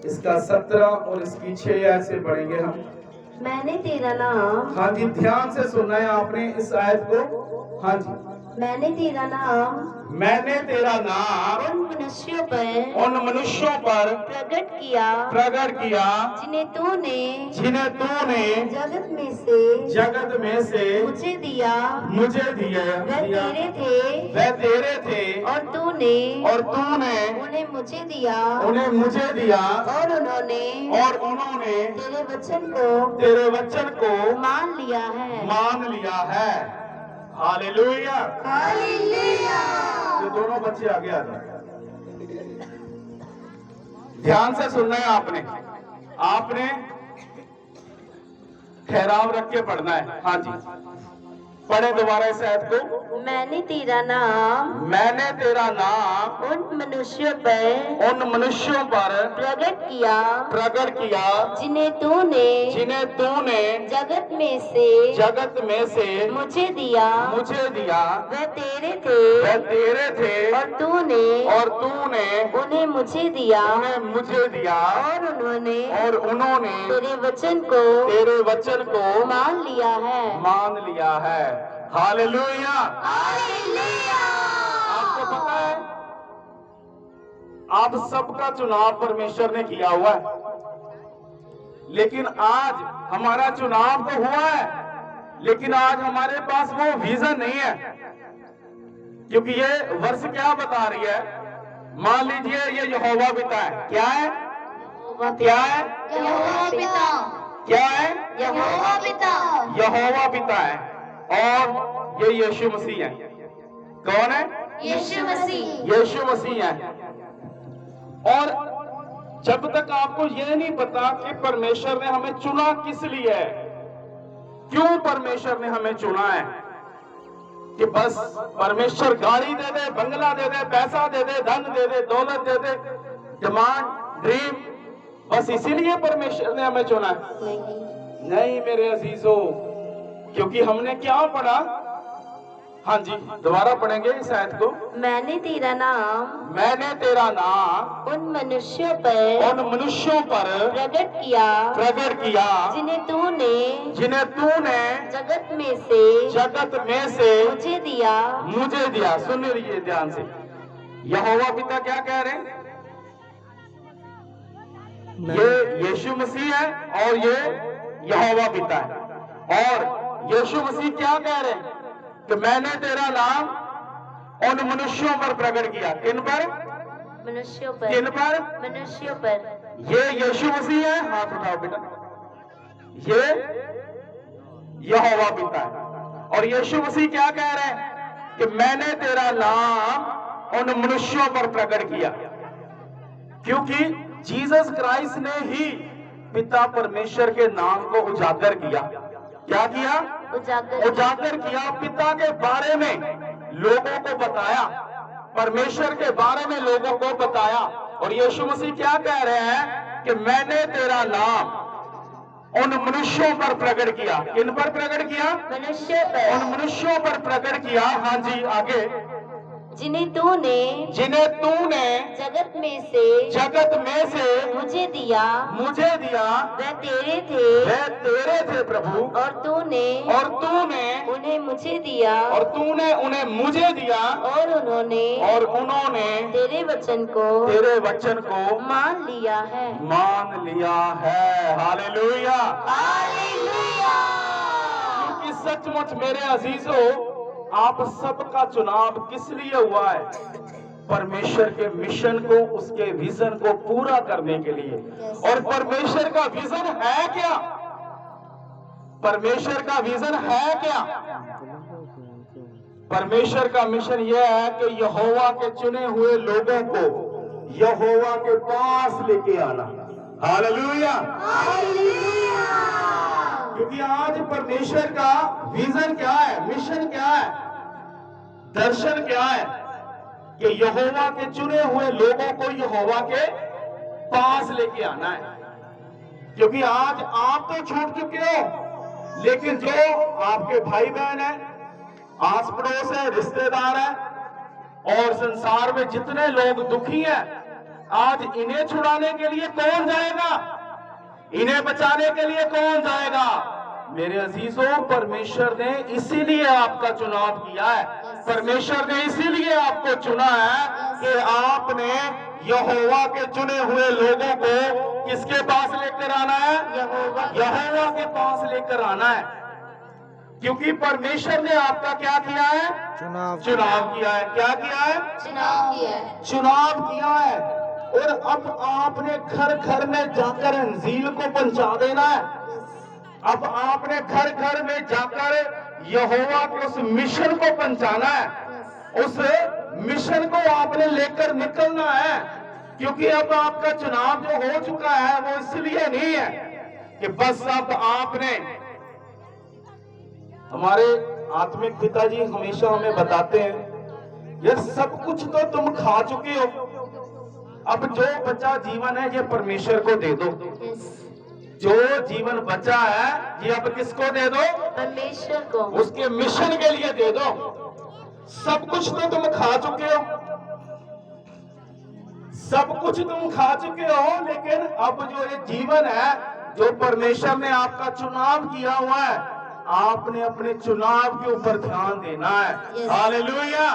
इसका 17 और इसकी 6 ऐसे पढ़ेंगे हम। मैंने तेरा नाम, हाँ जी, ध्यान से सुनना है आपने इस आयत को। हाँ जी, मैंने तेरा नाम मैंने तेरा नाम उन मनुष्यों पर उन मनुष्यों पर प्रकट किया जिन्हें तूने जगत में से मुझे दिया। वह तेरे थे और तूने उन्हें मुझे दिया। और उन्होंने तेरे वचन को मान लिया है। हालेलुया। हालेलुया। ये दोनों बच्चे आगे आ जाए। ध्यान से सुनना है आपने ठहराव रख के पढ़ना है। हाँ जी, पढ़े दोबारा इस आयत को। मैंने तेरा नाम उन मनुष्यों पर प्रकट किया जिन्हें तूने जगत में से मुझे दिया। वह तेरे थे और तूने उन्हें मुझे दिया। और उन्होंने तेरे वचन को मान लिया है। हालेलुया। हालेलुया। आपको पता है, आप सबका चुनाव परमेश्वर ने किया हुआ है, लेकिन आज हमारा चुनाव तो हुआ है, लेकिन आज हमारे पास वो विजन नहीं है। क्योंकि ये वर्ष क्या बता रही है? मान लीजिए ये यहोवा पिता है। क्या है? यहोवा पिता। क्या है? यहोवा पिता। यहोवा पिता है, और ये यीशु मसीह है। कौन है? यीशु मसीह है। और जब तक आपको यह नहीं पता कि परमेश्वर ने हमें चुना किस लिए है, क्यों परमेश्वर ने हमें चुना है, कि बस परमेश्वर गाड़ी दे दे, बंगला दे दे, पैसा दे दे, धन दे दे, दौलत दे दे, डिमांड, ड्रीम, बस इसीलिए परमेश्वर ने हमें चुना है? नहीं मेरे अजीजों, क्योंकि हमने क्या पढ़ा? हाँ जी, दोबारा पढ़ेंगे इस आयत को। मैंने तेरा नाम उन मनुष्यों पर प्रकट किया जिन्हें तूने जगत में से मुझे दिया। सुन लीजिए ध्यान से, यहोवा पिता क्या कह रहे हैं? ये यीशु मसीह है और ये यहोवा पिता है। और यीशु मसीह क्या कह रहे हैं? कि मैंने तेरा नाम उन मनुष्यों पर प्रकट किया। किन पर? मनुष्यों पर। ये यीशु मसीह है। हाथ उठाओ बेटा। ये यहोवा पिता है, और यीशु मसीह क्या कह रहे हैं? कि मैंने तेरा नाम उन मनुष्यों पर प्रकट किया। क्योंकि जीसस क्राइस्ट ने ही पिता परमेश्वर के नाम को उजागर किया। क्या किया? उजागर किया। पिता के बारे में लोगों को बताया, परमेश्वर के बारे में लोगों को बताया। और यीशु मसीह क्या कह रहे हैं? कि मैंने तेरा नाम उन मनुष्यों पर प्रकट किया। किन पर प्रकट किया? उन मनुष्यों पर प्रकट किया। हाँ जी, आगे। जिन्हें तूने जगत में से मुझे दिया। वह तेरे थे प्रभु। और तूने उन्हें मुझे दिया। और उन्होंने तेरे वचन को मान लिया है। हालेलुया। हालेलुया। क्योंकि सचमुच मेरे अजीजों, आप सबका चुनाव किस लिए हुआ है? परमेश्वर के मिशन को, उसके विजन को पूरा करने के लिए। और परमेश्वर का विजन है क्या? परमेश्वर का विजन है क्या? परमेश्वर का मिशन यह है कि यहोवा के चुने हुए लोगों को यहोवा के पास लेके आना। हालेलुया। क्योंकि आज परमेश्वर का विजन क्या है, मिशन क्या है, दर्शन क्या है? कि यहोवा के चुने हुए लोगों को यहोवा के पास लेके आना है। क्योंकि आज आप तो छूट चुके हो, लेकिन जो आपके भाई बहन है, आस पड़ोस है, रिश्तेदार है, और संसार में जितने लोग दुखी हैं, आज इन्हें छुड़ाने के लिए कौन जाएगा? इन्हें बचाने के लिए कौन जाएगा? मेरे अजीजों, परमेश्वर ने इसीलिए आपका चुनाव किया है। परमेश्वर ने इसीलिए आपको चुना है कि आपने यहोवा के चुने हुए लोगों को किसके पास लेकर आना है? यहोवा के पास लेकर आना है। क्योंकि परमेश्वर ने आपका क्या किया है? चुनाव किया है। क्या किया है? चुनाव किया है। और अब आपने घर घर में जाकर इंजील को पहुंचा देना है। अब आपने घर घर में जाकर यहोवा के उस मिशन को पहुंचाना है। उस मिशन को आपने लेकर निकलना है। क्योंकि अब आपका चुनाव जो हो चुका है वो इसलिए नहीं है कि बस अब आपने, हमारे आत्मिक पिताजी हमेशा हमें बताते हैं, ये सब कुछ तो तुम खा चुके हो, अब जो बचा जीवन है ये परमेश्वर को दे दो। जो जीवन बचा है ये अब किसको दे दो? परमेश्वर को। उसके मिशन के लिए दे दो। सब कुछ तो तुम खा चुके हो, सब कुछ तुम खा चुके हो, लेकिन अब जो ये जीवन है जो परमेश्वर ने आपका चुनाव किया हुआ है, आपने अपने चुनाव के ऊपर ध्यान देना है। हालेलुया।